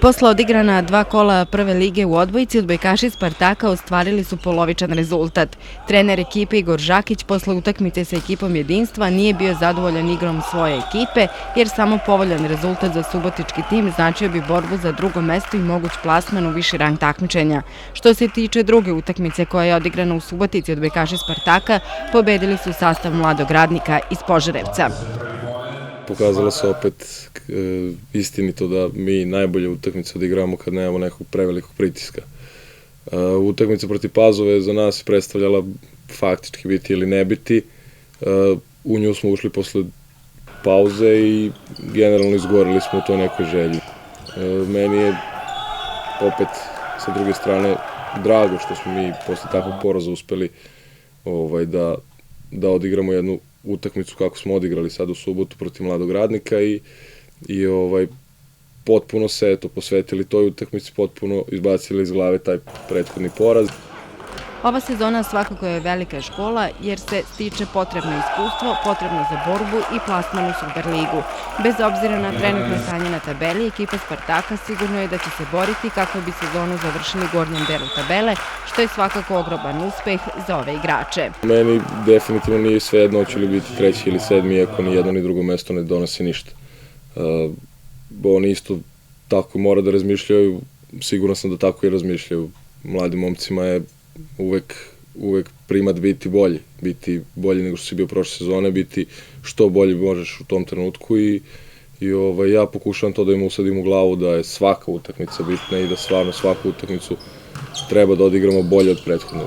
Posle odigrana 2 kola prve lige u odbojci, odbojkaši Spartaka ostvarili su polovičan rezultat. Trener ekipe Igor Žakić posle utakmice sa ekipom Jedinstva nije bio zadovoljan igrom svoje ekipe, jer samo povoljan rezultat za subotički tim značio bi borbu za drugo mesto i moguć plasman u viši rang takmičenja. Što se tiče druge utakmice koja je odigrana u Subotici, odbojkaši Spartaka pobedili su sastav Mladog Radnika iz Požarevca. Pokazalo se opet istinito da mi najbolje utakmice odigramo kad nemamo nekog prevelikog pritiska. Utakmica protiv Pazove za nas je predstavljala faktički biti ili ne biti. U nju smo ušli posle pauze i generalno izgorili smo u toj nekoj želji. Meni je opet sa druge strane drago što smo mi posle takvog poraza uspeli da odigramo jednu utakmicu kako smo odigrali sad u subotu protiv Mladog Radnika i potpuno se posvetili toj utakmici, potpuno izbacili iz glave taj prethodni poraz. Ova sezona svakako je velika škola jer se stiče potrebno iskustvo, potrebno za borbu i plasman u Superligu. Bez obzira na trenutno stanje na tabeli, ekipa Spartaka sigurno je da će se boriti kako bi sezonu završili u gornjem delu tabele, što je svakako ogroman uspeh za ove igrače. Meni definitivno nije svejedno hoće li biti 3. ili 7. iako ni jedno ni drugo mesto ne donosi ništa. Oni isto tako mora da razmišljaju, sigurno sam da tako i razmišljaju. Mladim momcima je uvek primat biti bolji nego što si bio prošle sezone, biti što bolji možeš u tom trenutku i ja pokušavam to da im usadim u glavu da je svaka utakmica bitna i da stvarno svaku utakmicu treba da odigramo bolje od prethodne.